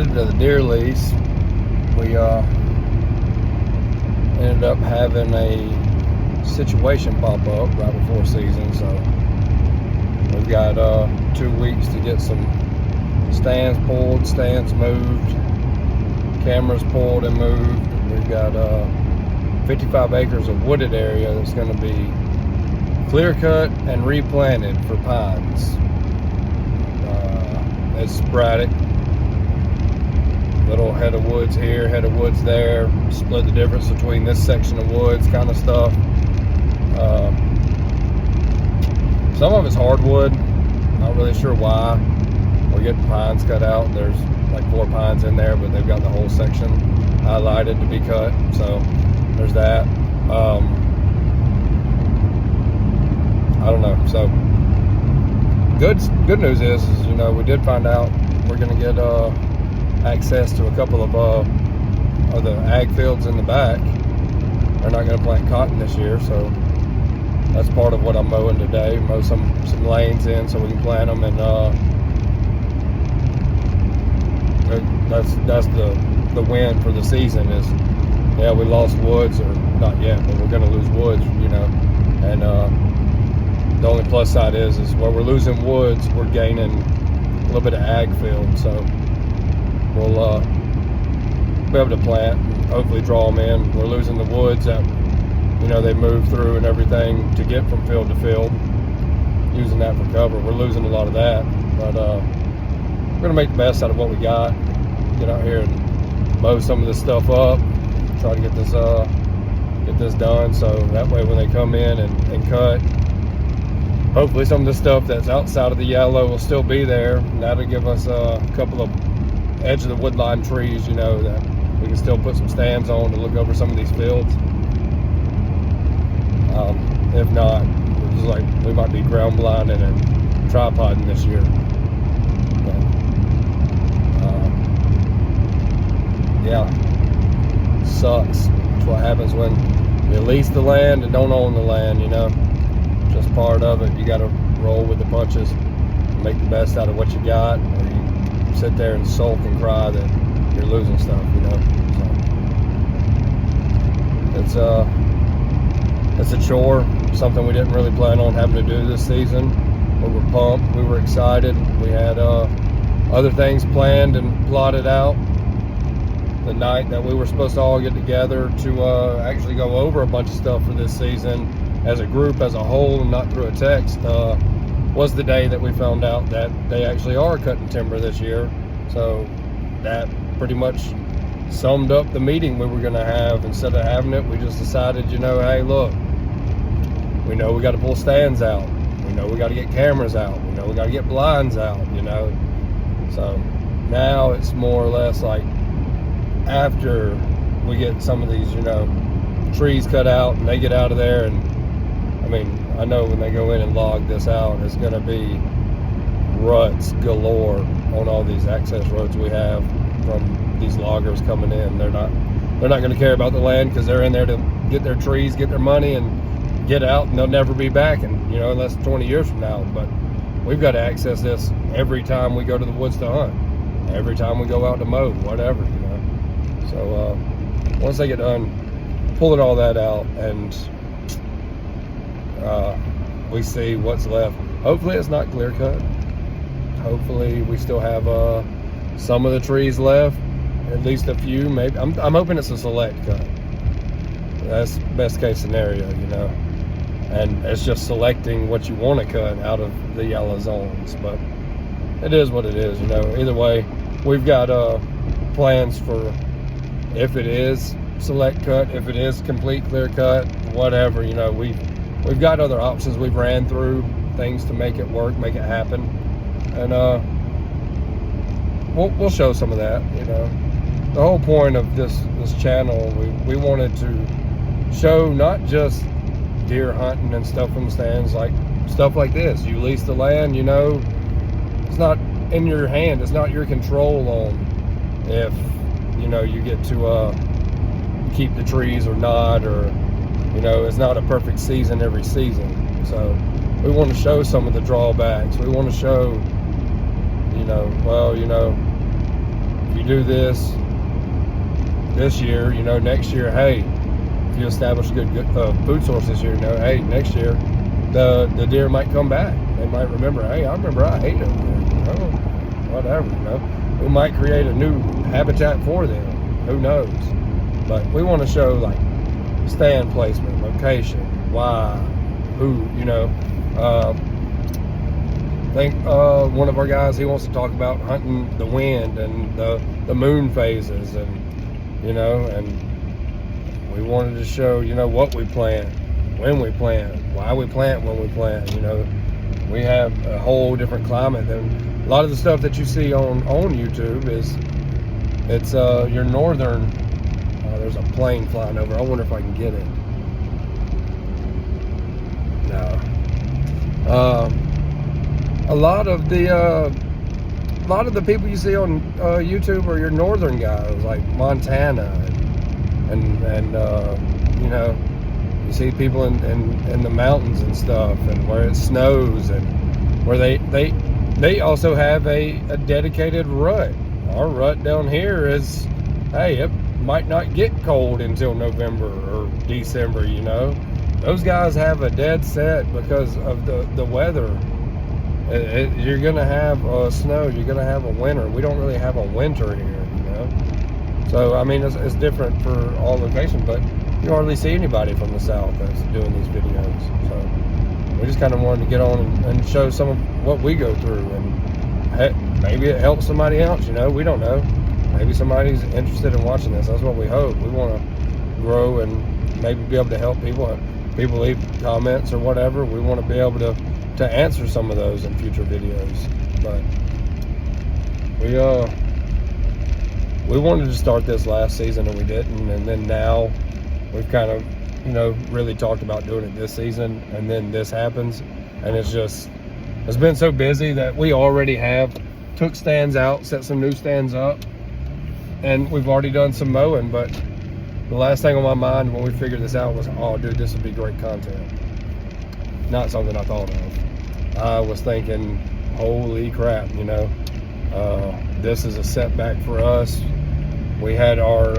added to the deer lease, we ended up having a situation pop up right before season, so we've got 2 weeks to get some stands pulled, stands moved, cameras pulled and moved. We've got 55 acres of wooded area that's going to be clear cut and replanted for pines. It's sporadic. Little head of woods here, head of woods there, split the difference between this section of woods kind of stuff. Some of it's hardwood, not really sure why. We're getting pines cut out. There's like 4 pines in there, but they've got the whole section highlighted to be cut, so there's that. I don't know. So good news is you know, we did find out we're going to get access to a couple of the ag fields in the back. They're not going to plant cotton this year, so that's part of what I'm mowing today. Mow some lanes in so we can plant them, and that's the win for the season. Is yeah, we lost woods, or not yet, but we're going to lose woods, you know, and the only plus side is where we're losing woods, we're gaining a little bit of ag field, so we'll be able to plant and hopefully draw them in. We're losing the woods that, you know, they move through and everything to get from field to field, using that for cover. We're losing a lot of that, but we're gonna make the best out of what we got. Get out here and mow some of this stuff up, try to get this done, so that way when they come in and cut, hopefully some of the stuff that's outside of the yellow will still be there, and that'll give us a couple of edge of the woodline trees, you know, that we can still put some stands on to look over some of these fields. If not, it's like we might be ground blinding and tripoding this year. But, yeah, sucks. It's what happens when you lease the land and don't own the land, you know. Just part of it. You got to roll with the punches, make the best out of what you got, or you sit there and sulk and cry that you're losing stuff, you know. So it's a chore, something we didn't really plan on having to do this season. We were pumped, we were excited. We had other things planned and plotted out the night that we were supposed to all get together to actually go over a bunch of stuff for this season as a group, as a whole, and not through a text, was the day that we found out that they actually are cutting timber this year. So that pretty much summed up the meeting we were going to have. Instead of having it, we just decided, you know, hey, look, we know we got to pull stands out. We know we got to get cameras out. We know we got to get blinds out, you know. So now it's more or less like after we get some of these, you know, trees cut out and they get out of there, and I mean, I know when they go in and log this out, it's going to be ruts galore on all these access roads we have from these loggers coming in. They're not going to care about the land because they're in there to get their trees, get their money, and get out, and they'll never be back, and you know, unless 20 years from now. But we've got to access this every time we go to the woods to hunt, every time we go out to mow, whatever, you know. So once they get done pulling all that out and we see what's left, hopefully it's not clear cut. Hopefully we still have some of the trees left, at least a few. Maybe I'm hoping it's a select cut. That's best case scenario, you know, and it's just selecting what you want to cut out of the yellow zones. But it is what it is, you know. Either way, we've got plans for if it is select cut, if it is complete clear cut, whatever, you know. We've got other options we've ran through, things to make it work, make it happen, and we'll show some of that, you know. The whole point of this channel, we wanted to show not just deer hunting and stuff from the stands, like stuff like this. You lease the land, you know, it's not in your hand, it's not your control on if, you know, you get to keep the trees or not, or, you know, it's not a perfect season every season. So we want to show some of the drawbacks. We want to show, you know, well, you know, if you do this year, you know, next year, hey, if you establish a good food source this year, you know, hey, next year the deer might come back. They might remember, hey, I remember I ate them there, you know, whatever, you know. We might create a new habitat for them. Who knows? But we want to show like stand placement, location, why, who, you know. I think one of our guys, he wants to talk about hunting the wind and the moon phases, and you know, and we wanted to show, you know, what we plant, when we plant, why we plant when we plant. You know, we have a whole different climate than a lot of the stuff that you see on YouTube. It's your northern. There's a plane flying over. I wonder if I can get it. No. A lot of the people you see on YouTube are your northern guys, like Montana, and you know, you see people in the mountains and stuff, and where it snows, and where they also have a dedicated rut. Our rut down here is, hey, it might not get cold until November or December, you know. Those guys have a dead set because of the weather. You're gonna have snow, you're gonna have a winter. We don't really have a winter here, you know. So I mean, it's different for all locations, but you hardly see anybody from the south that's doing these videos. So we just kind of wanted to get on and show some of what we go through, and heck, maybe it helps somebody else, you know. We don't know. Maybe somebody's interested in watching this. That's what we hope. We want to grow and maybe be able to help people. People leave comments or whatever. We want to be able to answer some of those in future videos. But we wanted to start this last season and we didn't, and then now we've kind of, you know, really talked about doing it this season, and then this happens, and it's been so busy that we already have took stands out, set some new stands up, and we've already done some mowing. But the last thing on my mind when we figured this out was, oh dude, this would be great content. Not something I thought of. I was thinking, holy crap, you know, this is a setback for us. We had our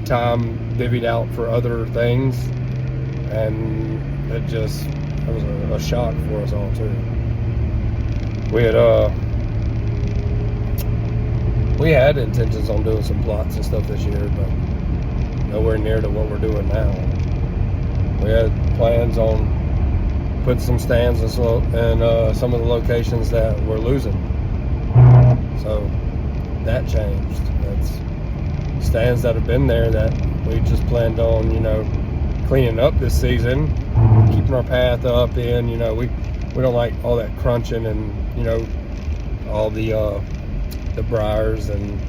time divvied out for other things, and it was a shock for us all too. We had intentions on doing some plots and stuff this year, but nowhere near to what we're doing now. We had plans on putting some stands and some of the locations that we're losing. So that changed. That's stands that have been there that we just planned on, you know, cleaning up this season, keeping our path up in, you know, we don't like all that crunching and, you know, all the briars, and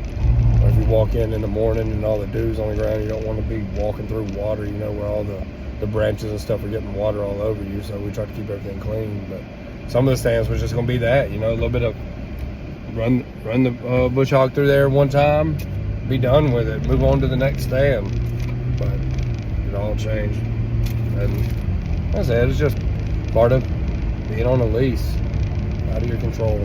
if you walk in the morning and all the dew's on the ground, you don't want to be walking through water, you know, where all the branches and stuff are getting water all over you. So we try to keep everything clean. But some of the stands was just going to be that, you know, a little bit of run the bush hog through there one time, be done with it, move on to the next stand. But it all changed, and like I said, it's just part of being on a lease, out of your control.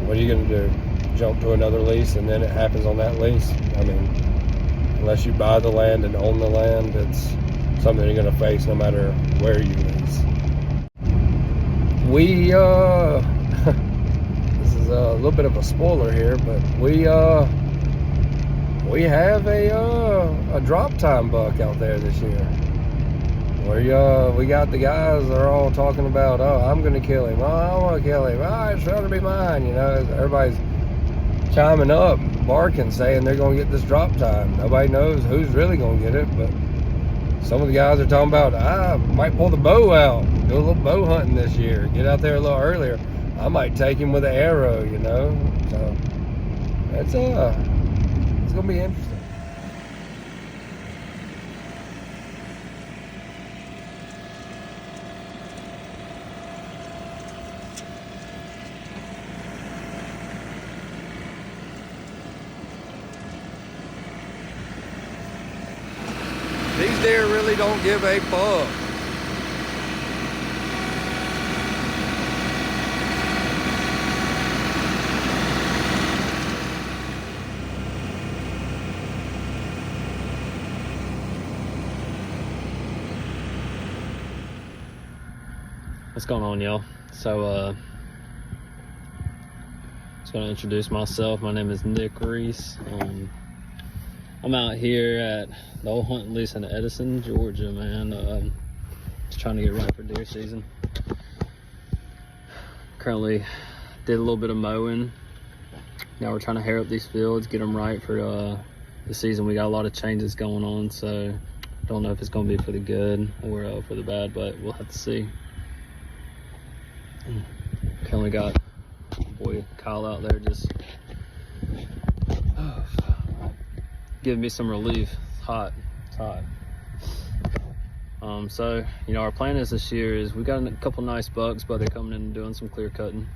What are you going to do? Jump to another lease and then it happens on that lease? I mean, unless you buy the land and own the land, it's something you're going to face no matter where you lease. We this is a little bit of a spoiler here, but we have a drop time buck out there this year. We got the guys that are all talking about, oh, I'm gonna kill him, oh, I want to kill him, oh, it's trying to be mine, you know. Everybody's chiming up, barking, saying they're gonna get this drop time. Nobody knows who's really gonna get it, but some of the guys are talking about, I might pull the bow out, do a little bow hunting this year, get out there a little earlier. I might take him with an arrow, you know. So it's gonna be interesting. These deer really don't give a fuck. What's going on, y'all? So just gonna introduce myself. My name is Nick Reese. I'm out here at the old hunt and lease in Edison, Georgia, man. Just trying to get ready for deer season. Currently did a little bit of mowing. Now we're trying to hair up these fields, get them right for the season. We got a lot of changes going on, so don't know if it's gonna be for the good or for the bad, but we'll have to see. Currently got boy Kyle out there just giving me some relief. It's hot. So you know, our plan is this year is we got a couple nice bucks, but they're coming in and doing some clear cutting.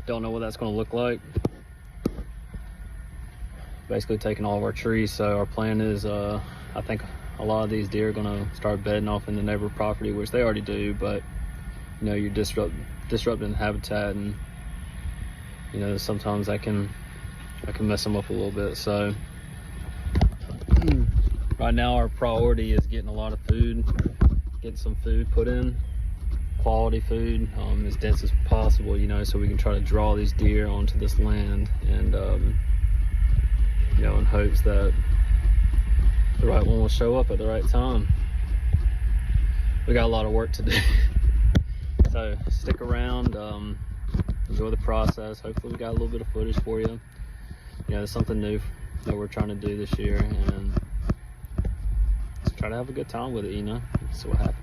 Don't know what that's going to look like. Basically taking all of our trees. So our plan is I think a lot of these deer are going to start bedding off in the neighbor property, which they already do, but you know, you're disrupting the habitat, and you know, sometimes I can mess them up a little bit. So right now our priority is getting a lot of food, getting some food put in, quality food, as dense as possible, you know, so we can try to draw these deer onto this land, and you know, in hopes that the right one will show up at the right time. We got a lot of work to do. So stick around, enjoy the process. Hopefully we got a little bit of footage for you. You know, it's something new that we're trying to do this year, and just try to have a good time with it, you know, see what happens.